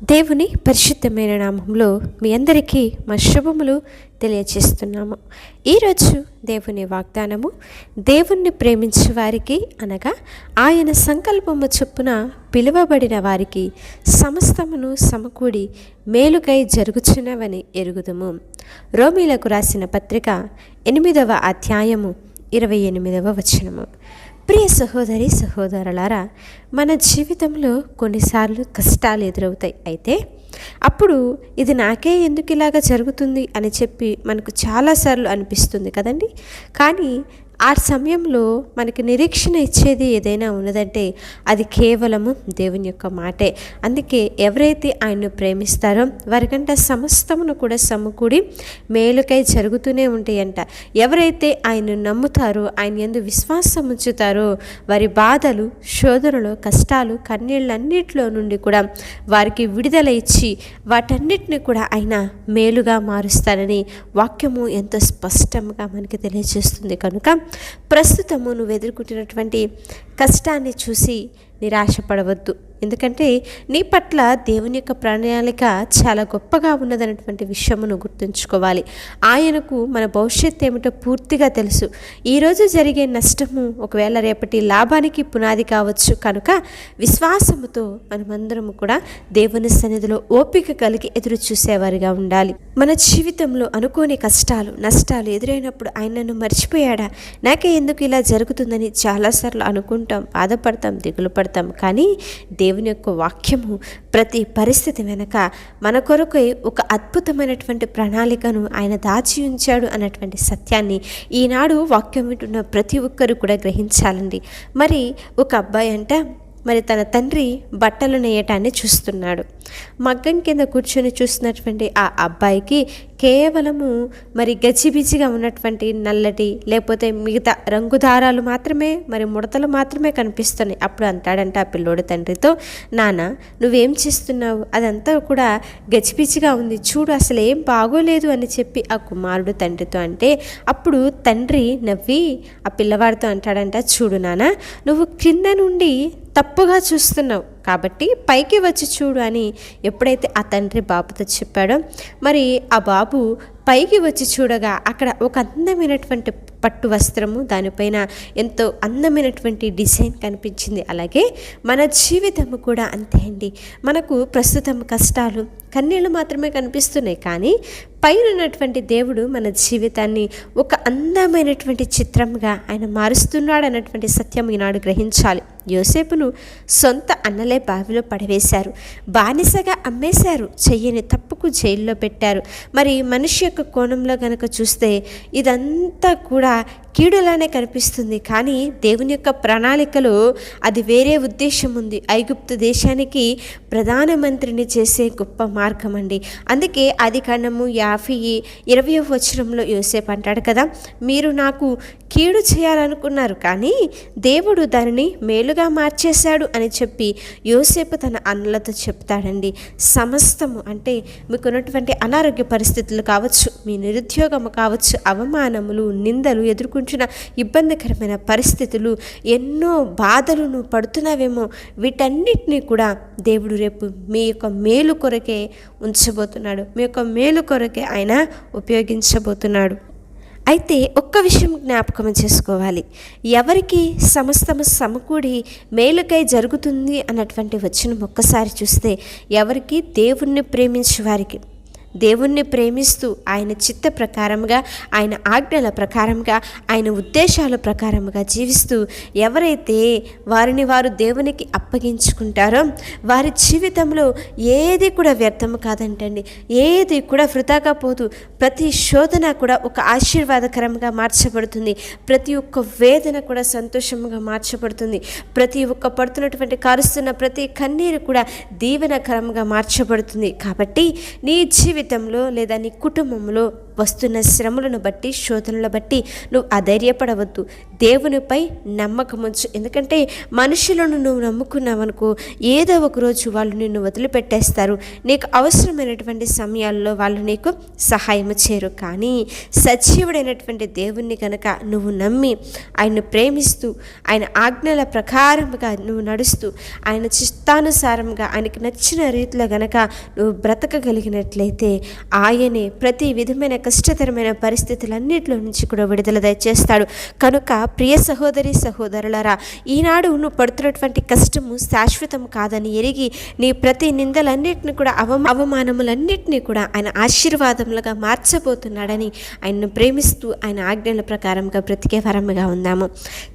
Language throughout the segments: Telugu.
దేవుని పరిశుద్ధమైన నామంలో మీ అందరికీ మా శుభములు తెలియజేస్తున్నాము. ఈరోజు దేవుని వాగ్దానము, దేవుణ్ణి ప్రేమించే వారికి అనగా ఆయన సంకల్పము చొప్పున పిలువబడిన వారికి సమస్తమును సమకూడి మేలుకై జరుగుచున్నవని ఎరుగుదుము. రోమీలకు రాసిన పత్రిక 8వ అధ్యాయము 28వ వచనము. ప్రియ సహోదరి సహోదరులారా, మన జీవితంలో కొన్నిసార్లు కష్టాలు ఎదురవుతాయి. అయితే అప్పుడు ఇది నాకే ఎందుకు ఇలాగ జరుగుతుంది అని చెప్పి మనకు చాలాసార్లు అనిపిస్తుంది కదండి. కానీ ఆ సమయంలో మనకి నిరీక్షణ ఇచ్చేది ఏదైనా ఉన్నదంటే అది కేవలము దేవుని యొక్క మాటే. అందుకే ఎవరైతే ఆయన్ను ప్రేమిస్తారో వారికంట సమస్తమును కూడా సమకూడి మేలుకై జరుగుతూనే ఉంటాయంట. ఎవరైతే ఆయన్ను నమ్ముతారో, ఆయన యందు విశ్వాసం ఉంచుతారో వారి బాధలు, శోధనలు, కష్టాలు, కన్నీళ్ళన్నిటిలో నుండి కూడా వారికి విడుదల ఇచ్చి వాటన్నిటిని కూడా ఆయన మేలుగా మారుస్తారని వాక్యము ఎంతో స్పష్టంగా మనకి తెలియజేస్తుంది. కనుక ప్రస్తుతము నువ్వు ఎదుర్కొంటున్నటువంటి కష్టాన్ని చూసి నిరాశపడవద్దు. ఎందుకంటే నీ పట్ల దేవుని యొక్క ప్రణాళిక చాలా గొప్పగా ఉన్నదన్నటువంటి విషయమును గుర్తుంచుకోవాలి. ఆయనకు మన భవిష్యత్తు ఏమిటో పూర్తిగా తెలుసు. ఈరోజు జరిగే నష్టము ఒకవేళ రేపటి లాభానికి పునాది కావచ్చు. కనుక విశ్వాసముతో మనమందరము కూడా దేవుని సన్నిధిలో ఓపిక కలిగి ఎదురు చూసేవారిగా ఉండాలి. మన జీవితంలో అనుకోని కష్టాలు, నష్టాలు ఎదురైనప్పుడు ఆయన నన్ను మర్చిపోయాడా, నాకే ఎందుకు ఇలా జరుగుతుందని చాలాసార్లు అనుకుంటాం, బాధపడతాం, దిగులు పడతాం. కానీ దేవుని యొక్క వాక్యము ప్రతి పరిస్థితి వెనక మన కొరకు ఒక అద్భుతమైనటువంటి ప్రణాళికను ఆయన దాచి ఉంచాడు అన్నటువంటి సత్యాన్ని ఈనాడు వాక్యం వింటున్న ప్రతి ఒక్కరు కూడా గ్రహించాలండి. మరి ఒక అబ్బాయి మరి తన తండ్రి బట్టలు నేయటాన్ని చూస్తున్నాడు. మగ్గం కింద కూర్చొని చూస్తున్నటువంటి ఆ అబ్బాయికి కేవలము మరి గజిబిజిగా ఉన్నటువంటి నల్లటి లేకపోతే మిగతా రంగు దారాలు మాత్రమే, మరి ముడతలు మాత్రమే కనిపిస్తున్నాయి. అప్పుడు అంటాడంట ఆ పిల్లోడు తండ్రితో, నాన్న నువ్వేం చేస్తున్నావు, అదంతా కూడా గజిబిజిగా ఉంది, చూడు అసలు ఏం బాగోలేదు అని చెప్పి ఆ కుమారుడు తండ్రితో అంటే, అప్పుడు తండ్రి నవ్వి ఆ పిల్లవాడితో అంటాడంట, చూడు నాన్న, నువ్వు కింద నుండి తప్పుగా చూస్తున్నావు కాబట్టి పైకి వచ్చి చూడు అని ఎప్పుడైతే ఆ తండ్రి బాబుతో చెప్పాడో, మరి ఆ బాబు పైకి వచ్చి చూడగా అక్కడ ఒక అందమైనటువంటి పట్టు వస్త్రము, దానిపైన ఎంతో అందమైనటువంటి డిజైన్ కనిపించింది. అలాగే మన జీవితము కూడా అంతే అండి. మనకు ప్రస్తుతం కష్టాలు, కన్నీళ్ళు మాత్రమే కనిపిస్తున్నాయి. కానీ పైన ఉన్నటువంటి దేవుడు మన జీవితాన్ని ఒక అందమైనటువంటి చిత్రంగా ఆయన మారుస్తున్నాడు అన్నటువంటి సత్యం ఈనాడు గ్రహించాలి. యోసేపును సొంత అన్నలే బావిలో పడవేశారు, బానిసగా అమ్మేశారు, చెయ్యని తప్పుకు జైల్లో పెట్టారు. మరి మనిషి యొక్క కోణంలో కనుక చూస్తే ఇదంతా కూడా కీడులానే కనిపిస్తుంది. కానీ దేవుని యొక్క ప్రణాళికలో అది వేరే ఉద్దేశం ఉంది. ఐగుప్తు దేశానికి ప్రధానమంత్రిని చేసే గొప్ప మార్గం అండి. అందుకే ఆదికాండము 50:20వ వచనంలో యోసేపు అంటాడు కదా, మీరు నాకు కీడు చేయాలనుకున్నారు కానీ దేవుడు దానిని మేలుగా మార్చేశాడు అని చెప్పి యోసేపు తన అన్నలతో చెప్తాడండి. సమస్తము అంటే మీకున్నటువంటి అనారోగ్య పరిస్థితులు కావచ్చు, మీ నిరుద్యోగము కావచ్చు, అవమానములు, నిందలు, ఎదుర్కొంటున్న ఇబ్బందికరమైన పరిస్థితులు, ఎన్నో బాధలు నువ్వు పడుతున్నావేమో, వీటన్నిటినీ కూడా దేవుడు రేపు మీ యొక్క మేలు కొరకే ఉంచబోతున్నాడు, మీ యొక్క మేలు కొరకే ఆయన ఉపయోగించబోతున్నాడు. అయితే ఒక్క విషయం జ్ఞాపకం చేసుకోవాలి, ఎవరికి సమస్తము సమకూడి మేలుకై జరుగుతుంది అన్నటువంటి వచనం ఒక్కసారి చూస్తే ఎవరికి, దేవుణ్ణి ప్రేమించే వారికి, దేవుణ్ణి ప్రేమిస్తూ ఆయన చిత్త ప్రకారంగా, ఆయన ఆజ్ఞల ప్రకారంగా, ఆయన ఉద్దేశాల ప్రకారంగా జీవిస్తూ ఎవరైతే వారిని వారు దేవునికి అప్పగించుకుంటారో వారి జీవితంలో ఏది కూడా వ్యర్థము కాదంటండి, ఏది కూడా వృధాగా పోదు. ప్రతి శోధన కూడా ఒక ఆశీర్వాదకరంగా మార్చబడుతుంది, ప్రతి ఒక్క వేదన కూడా సంతోషంగా మార్చబడుతుంది, ప్రతి ఒక్క పడుతున్నటువంటి కారుస్తున్న ప్రతి కన్నీరు కూడా దీవెనకరంగా మార్చబడుతుంది. కాబట్టి నీ జీవితంలో లేదా నీ కుటుంబంలో వస్తున్న శ్రమలను బట్టి, శోధనలను బట్టి నువ్వు అధైర్యపడవద్దు. దేవునిపై నమ్మకం ఉంచు. ఎందుకంటే మనుషులను నువ్వు నమ్ముకున్నావనుకో, ఏదో ఒక రోజు వాళ్ళు నిన్ను వదిలిపెట్టేస్తారు. నీకు అవసరమైనటువంటి సమయాల్లో వాళ్ళు నీకు సహాయం చేయరు. కానీ సజీవుడైనటువంటి దేవుణ్ణి కనుక నువ్వు నమ్మి, ఆయన్ను ప్రేమిస్తూ, ఆయన ఆజ్ఞల ప్రకారముగా నువ్వు నడుస్తూ, ఆయన చిత్తానుసారంగా ఆయనకి నచ్చిన రీతిలో గనక నువ్వు బ్రతకగలిగినట్లయితే ఆయనే ప్రతి విధమైన కష్టతరమైన పరిస్థితులన్నిటిలో నుంచి కూడా విడుదల దయచేస్తాడు. కనుక ప్రియ సహోదరి సహోదరులారా, ఈనాడు నువ్వు పడుతున్నటువంటి కష్టము శాశ్వతం కాదని ఎరిగి నీ ప్రతి నిందలన్నిటిని కూడా అవమానములన్నిటినీ కూడా ఆయన ఆశీర్వాదములుగా మార్చబోతున్నాడని ఆయన్ను ప్రేమిస్తూ ఆయన ఆజ్ఞల ప్రకారంగా బ్రతికే వరముగా ఉందాము.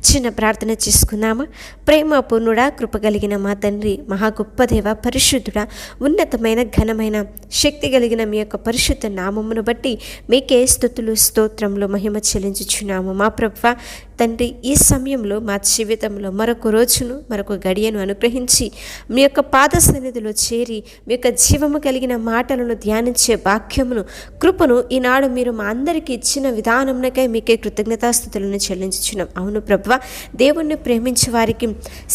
చిన్న ప్రార్థన చేసుకుందాము. ప్రేమ పూర్ణుడా, కృపగలిగిన మా తండ్రి, మహా గొప్ప దేవ, పరిశుద్ధుడా, ఉన్నతమైన ఘనమైన శక్తి కలిగిన మీ యొక్క పరిశుద్ధ నామమును బట్టి మీకే స్తుతులు స్తోత్రములు మహిమ చెల్లించుచున్నాము. మా ప్రభువా తండ్రి, ఈ సమయంలో మా జీవితంలో మరొక రోజును, మరొక గడియను అనుగ్రహించి మీ యొక్క పాద సన్నిధిలో చేరి మీ యొక్క జీవము కలిగిన మాటలను ధ్యానించే వాక్యమును, కృపను ఈనాడు మీరు మా అందరికీ ఇచ్చిన విధానమునకై మీకే కృతజ్ఞతాస్తుతులను చెల్లించుచున్నాం. అవును ప్రభువా, దేవుణ్ణి ప్రేమించే వారికి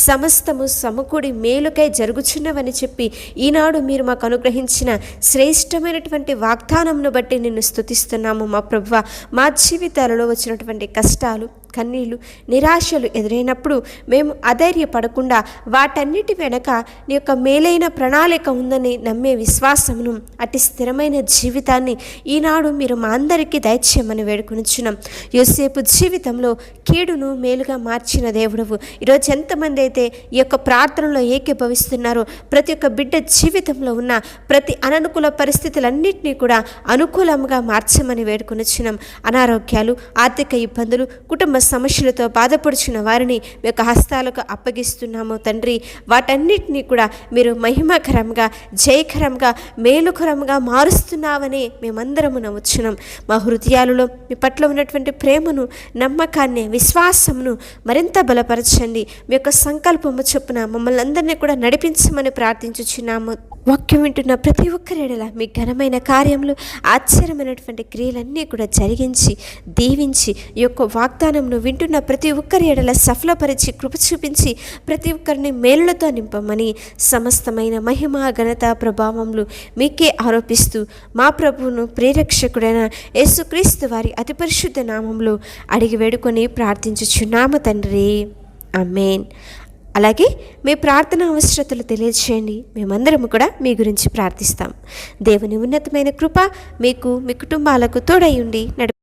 సమస్తము సమకూడి మేలుకై జరుగుచున్నవని చెప్పి ఈనాడు మీరు మాకు అనుగ్రహించిన శ్రేష్టమైనటువంటి వాగ్దానమును బట్టి నిన్ను స్తుతిస్తున్నాము. మా ప్రభువా, మా జీవితాలలో వచ్చినటువంటి కష్టాలు, కన్నీళ్ళు, నిరాశలు ఎదురైనప్పుడు మేము అధైర్యపడకుండా వాటన్నిటి వెనక నీ యొక్క మేలైన ప్రణాళిక ఉందని నమ్మే విశ్వాసమును, అతి స్థిరమైన జీవితాన్ని ఈనాడు మీరు మా అందరికీ దయచేయమని వేడుకొనుచున్నాం. యోసేపు జీవితంలో కీడును మేలుగా మార్చిన దేవుడవు. ఈరోజు ఎంతమంది అయితే ఈ యొక్క ప్రార్థనలో ఏకీభవిస్తున్నారో, ప్రతి ఒక్క బిడ్డ జీవితంలో ఉన్న ప్రతి అననుకూల పరిస్థితులన్నింటినీ కూడా అనుకూలంగా మార్చమని వేడుకొనుచున్నాం. అనారోగ్యాలు, ఆర్థిక ఇబ్బందులు, కుటుంబ సమస్యలతో బాధపడుచున్న వారిని మీ యొక్క హస్తాలకు అప్పగిస్తున్నాము తండ్రి. వాటన్నిటినీ కూడా మీరు మహిమకరంగా, జయకరంగా, మేలుకరంగా మారుస్తున్నావని మేమందరము నమ్ముచున్నాం. మా హృదయాలలో మీ పట్ల ఉన్నటువంటి ప్రేమను, నమ్మకాన్ని, విశ్వాసమును మరింత బలపరచండి. మీ యొక్క సంకల్పము చొప్పున మమ్మల్ని అందరినీ కూడా నడిపించమని ప్రార్థించుచున్నాము. వాక్యం వింటున్న ప్రతి ఒక్కరి ఎడల మీ ఘనమైన కార్యములు, ఆశ్చర్యమైనటువంటి క్రియలన్నీ కూడా జరిగించి, దీవించి, ఈ యొక్క వాగ్దానంను వింటున్న ప్రతి ఒక్కరి ఎడల సఫలపరిచి, కృప చూపించి, ప్రతి ఒక్కరిని మేలులతో నింపమని సమస్తమైన మహిమ, ఘనత, ప్రభావములు మీకే ఆరోపిస్తూ మా ప్రభువును ప్రేరక్షకుడైన యేసుక్రీస్తు వారి అతి పరిశుద్ధ నామంలో అడిగి వేడుకొని ప్రార్థించుచున్నాము తండ్రి. ఆమేన్. అలాగే మీ ప్రార్థన అవసరతలు తెలియజేయండి. మేమందరము కూడా మీ గురించి ప్రార్థిస్తాం. దేవుని ఉన్నతమైన కృప మీకు, మీ కుటుంబాలకు తోడై ఉండి